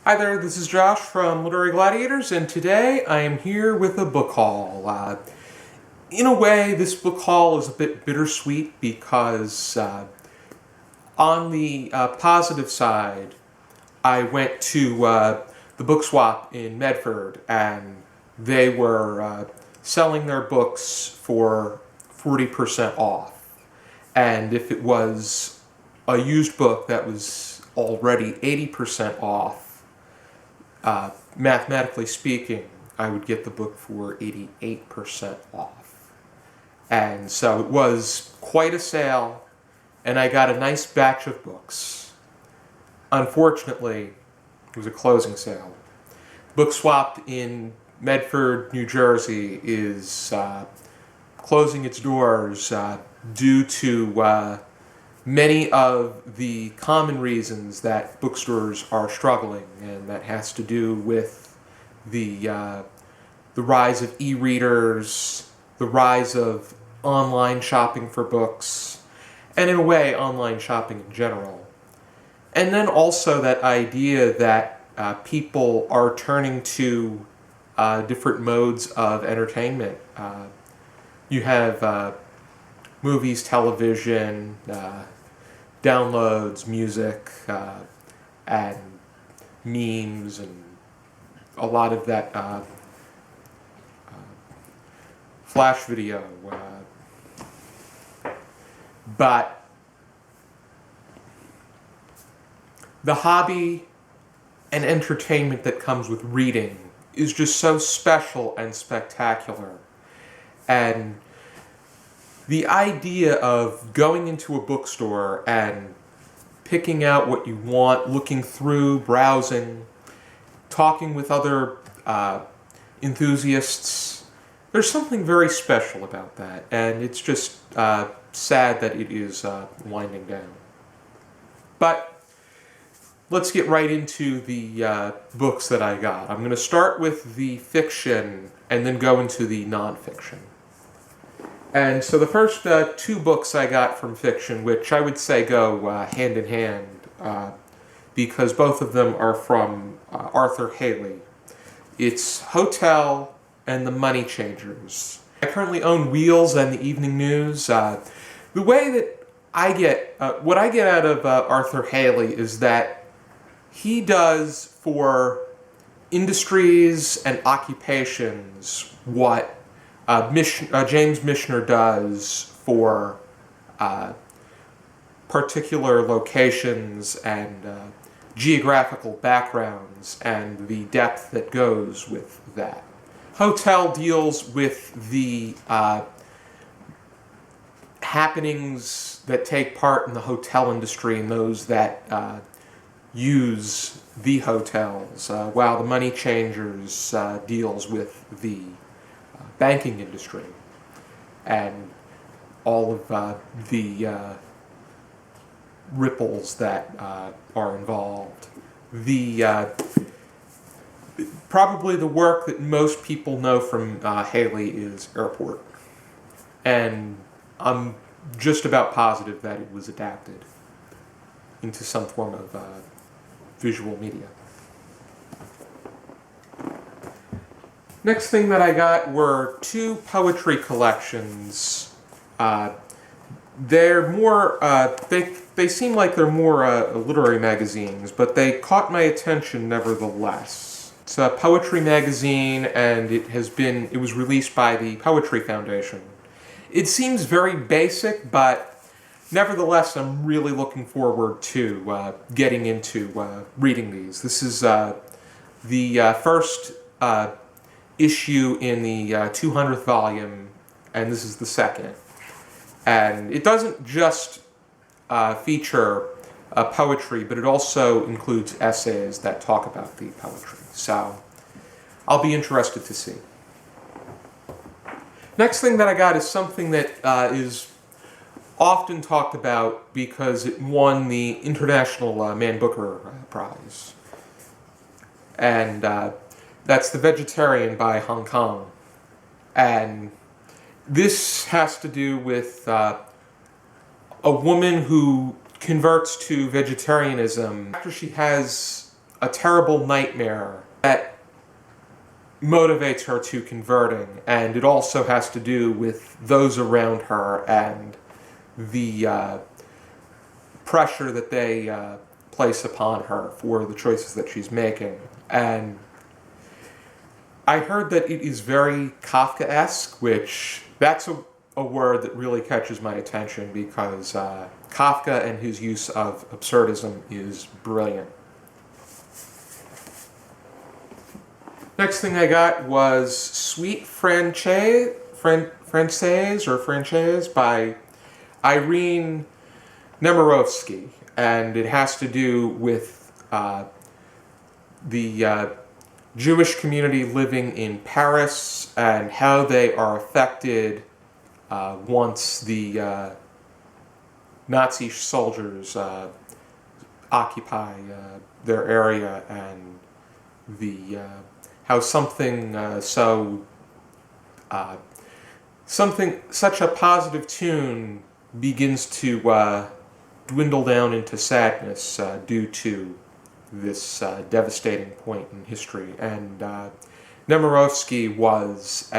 Hi there, this is Josh from Literary Gladiators, and today I am here with a book haul. In a way, this book haul is a bit bittersweet because on the positive side, I went to the book swap in Medford, and they were selling their books for 40% off. And if it was a used book that was already 80% off, mathematically speaking, I would get the book for 88% off. And so it was quite a sale, and I got a nice batch of books. Unfortunately, it was a closing sale. Book Swap in Medford, New Jersey is closing its doors due to many of the common reasons that bookstores are struggling, and that has to do with the rise of e-readers, the rise of online shopping for books, and in a way, online shopping in general. And then also that idea that people are turning to different modes of entertainment. You have movies, television, downloads, music, and memes, and a lot of that flash video. But the hobby and entertainment that comes with reading is just so special and spectacular. And the idea of going into a bookstore and picking out what you want, looking through, browsing, talking with other enthusiasts, there's something very special about that, and it's just sad that it is winding down. But let's get right into the books that I got. I'm going to start with the fiction and then go into the nonfiction. And so the first two books I got from fiction, which I would say go hand in hand, because both of them are from Arthur Hailey. It's Hotel and the Moneychangers. I currently own Wheels and the Evening News. The way that I get, what I get out of Arthur Hailey is that he does for industries and occupations what James Michener does for particular locations and geographical backgrounds and the depth that goes with that. Hotel deals with the happenings that take part in the hotel industry and those that use the hotels, while the Moneychangers deals with the banking industry and all of the ripples that are involved. Probably the work that most people know from Hailey is Airport, and I'm just about positive that it was adapted into some form of visual media. Next thing that I got were two poetry collections. They're more, they seem like they're more literary magazines, but they caught my attention nevertheless. It's a poetry magazine, and it was released by the Poetry Foundation. It seems very basic, but nevertheless, I'm really looking forward to getting into reading these. This is the first issue in the 200th volume, and this is the second. And it doesn't just feature poetry, but it also includes essays that talk about the poetry. So I'll be interested to see. Next thing that I got is something that is often talked about because it won the International Man Booker Prize. And that's The Vegetarian by Hong Kong. And this has to do with a woman who converts to vegetarianism after she has a terrible nightmare that motivates her to converting, and it also has to do with those around her and the pressure that they place upon her for the choices that she's making. And I heard that it is very Kafkaesque, which that's a word that really catches my attention because Kafka and his use of absurdism is brilliant. Next thing I got was Sweet Francaise by Irene Nemirovsky, and it has to do with the Jewish community living in Paris and how they are affected once the Nazi soldiers occupy their area, and the how something such a positive tune begins to dwindle down into sadness due to this devastating point in history. And Nemirovsky was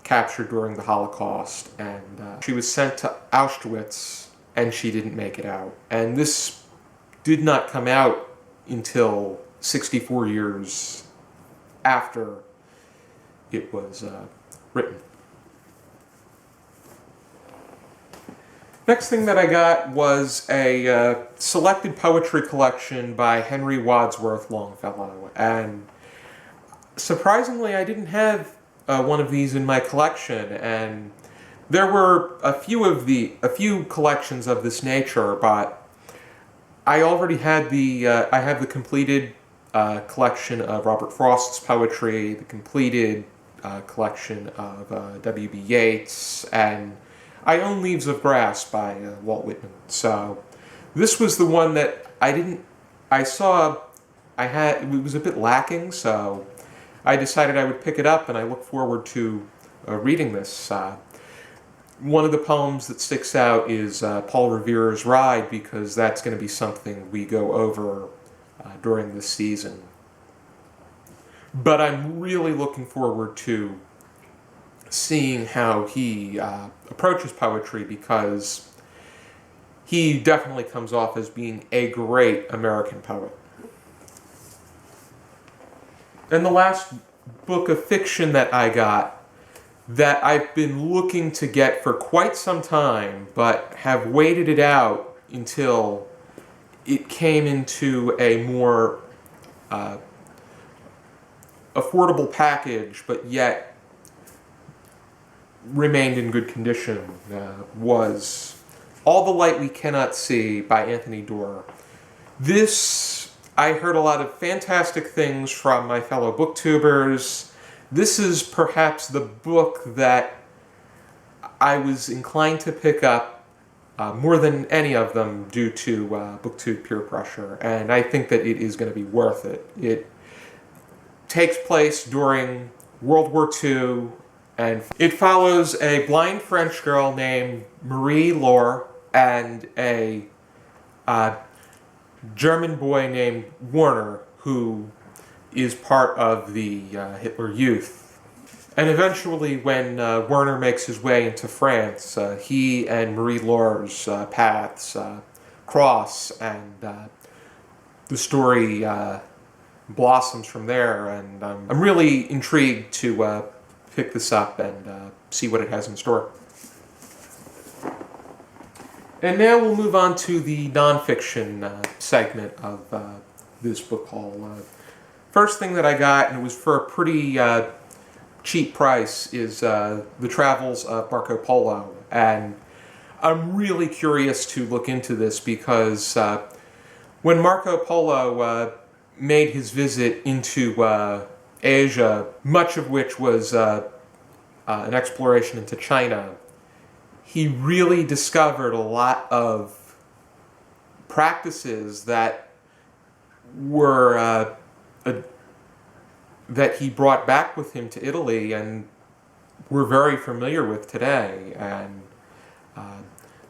captured during the Holocaust, and she was sent to Auschwitz, and she didn't make it out. And this did not come out until 64 years after it was written. Next thing that I got was a selected poetry collection by Henry Wadsworth Longfellow, and surprisingly I didn't have one of these in my collection, and there were a few collections of this nature, but I already had I have the completed collection of Robert Frost's poetry, the completed collection of W.B. Yeats, and I own Leaves of Grass by Walt Whitman. So this was the one that it was a bit lacking, so I decided I would pick it up, and I look forward to reading this. One of the poems that sticks out is Paul Revere's Ride, because that's going to be something we go over during this season. But I'm really looking forward to seeing how he approaches poetry, because he definitely comes off as being a great American poet. And the last book of fiction that I got, that I've been looking to get for quite some time, but have waited it out until it came into a more affordable package, but yet remained in good condition, was All the Light We Cannot See by Anthony Doerr. This, I heard a lot of fantastic things from my fellow booktubers. This is perhaps the book that I was inclined to pick up more than any of them due to booktube peer pressure, and I think that it is going to be worth it. It takes place during World War II, and it follows a blind French girl named Marie-Laure and a German boy named Werner, who is part of the Hitler Youth. And eventually, when Werner makes his way into France, he and Marie-Laure's paths cross, and the story blossoms from there. And I'm really intrigued to pick this up and see what it has in store. And now we'll move on to the nonfiction segment of this book haul. First thing that I got, and it was for a pretty cheap price, is The Travels of Marco Polo. And I'm really curious to look into this, because when Marco Polo made his visit into Asia, much of which was an exploration into China, he really discovered a lot of practices that were that he brought back with him to Italy and we're very familiar with today. And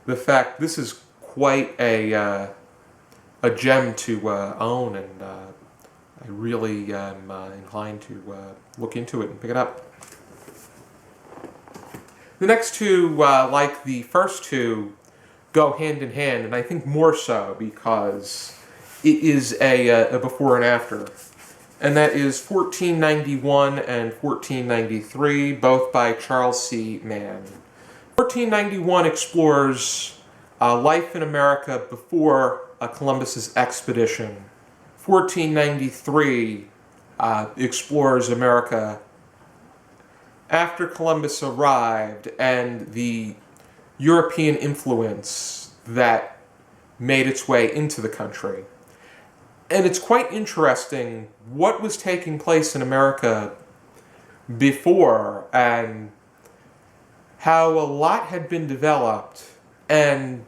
the fact, this is quite a a gem to own, and I really am inclined to look into it and pick it up. The next two, like the first two, go hand in hand, and I think more so because it is a before and after. And that is 1491 and 1493, both by Charles C. Mann. 1491 explores life in America before Columbus's expedition. 1493 explores America after Columbus arrived and the European influence that made its way into the country. And it's quite interesting what was taking place in America before and how a lot had been developed and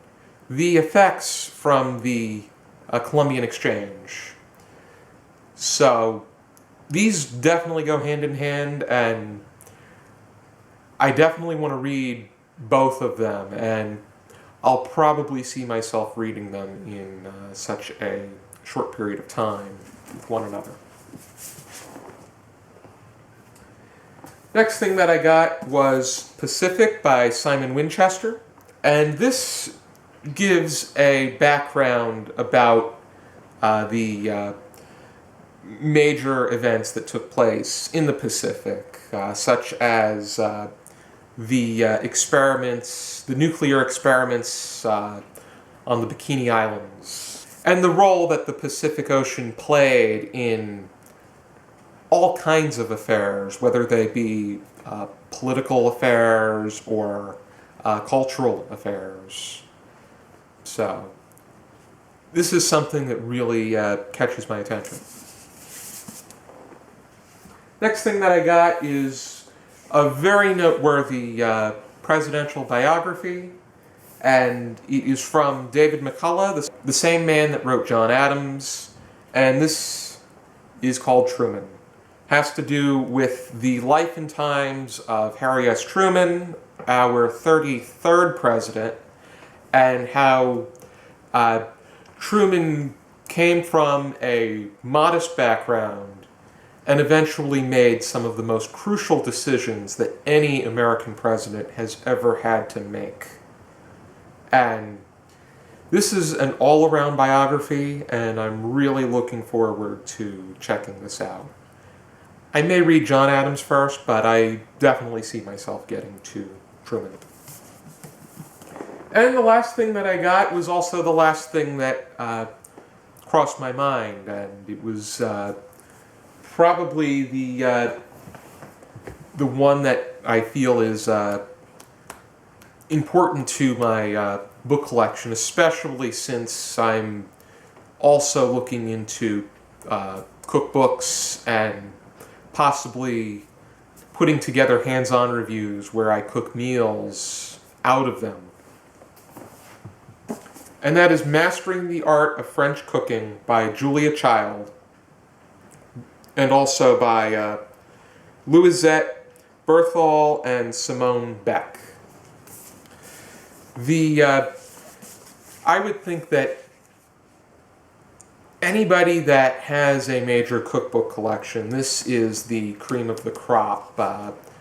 the effects from the Columbian Exchange. So these definitely go hand in hand, and I definitely want to read both of them, and I'll probably see myself reading them in such a short period of time with one another. Next thing that I got was Pacific by Simon Winchester, and this gives a background about the major events that took place in the Pacific, such as the experiments, the nuclear experiments on the Bikini Islands, and the role that the Pacific Ocean played in all kinds of affairs, whether they be political affairs or cultural affairs. So, this is something that really catches my attention. Next thing that I got is a very noteworthy presidential biography, and it is from David McCullough, the same man that wrote John Adams, and this is called Truman. Has to do with the life and times of Harry S. Truman, our 33rd president, and how Truman came from a modest background and eventually made some of the most crucial decisions that any American president has ever had to make. And this is an all-around biography, and I'm really looking forward to checking this out. I may read John Adams first, but I definitely see myself getting to Truman. And the last thing that I got was also the last thing that crossed my mind, and it was probably the one that I feel is important to my book collection, especially since I'm also looking into cookbooks and possibly putting together hands-on reviews where I cook meals out of them. And that is Mastering the Art of French Cooking by Julia Child, and also by Louisette, Bertholle, and Simone Beck. I would think that anybody that has a major cookbook collection, this is the cream of the crop,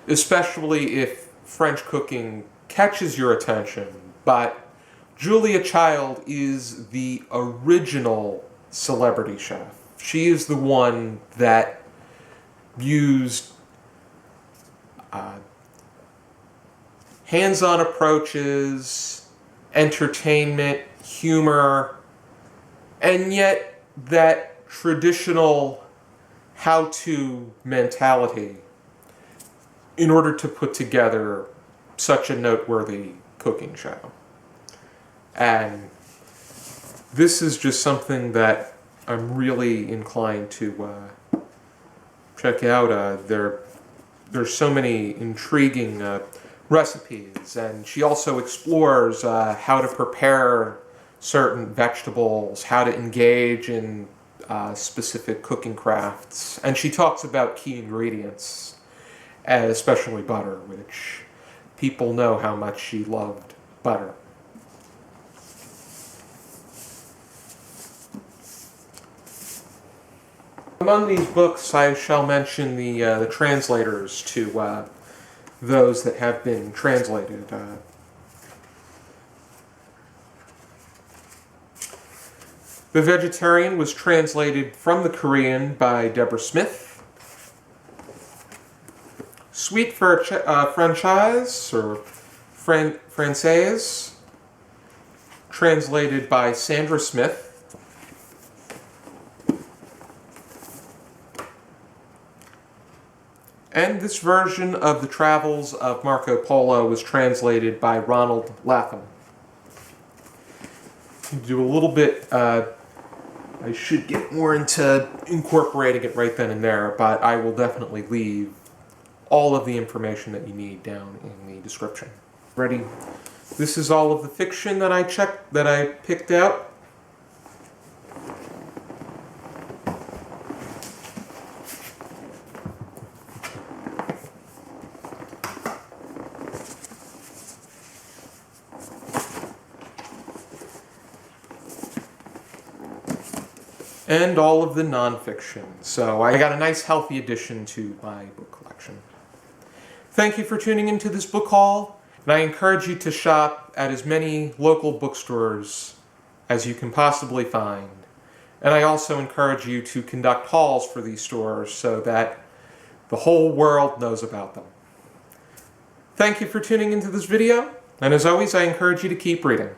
especially if French cooking catches your attention. But Julia Child is the original celebrity chef. She is the one that used hands-on approaches, entertainment, humor, and yet that traditional how-to mentality in order to put together such a noteworthy cooking show. And this is just something that I'm really inclined to check out. There's so many intriguing recipes, and she also explores how to prepare certain vegetables, how to engage in specific cooking crafts, and she talks about key ingredients, especially butter, which people know how much she loved butter. Among these books, I shall mention the translators to those that have been translated. The Vegetarian was translated from the Korean by Deborah Smith. Sweet Francaise, or Francaise, translated by Sandra Smith. And this version of the Travels of Marco Polo was translated by Ronald Latham. Do a little bit, I should get more into incorporating it right then and there, but I will definitely leave all of the information that you need down in the description. Ready? This is all of the fiction that I picked out. And all of the nonfiction. So I got a nice healthy addition to my book collection. Thank you for tuning into this book haul, and I encourage you to shop at as many local bookstores as you can possibly find. And I also encourage you to conduct hauls for these stores so that the whole world knows about them. Thank you for tuning into this video, and as always, I encourage you to keep reading.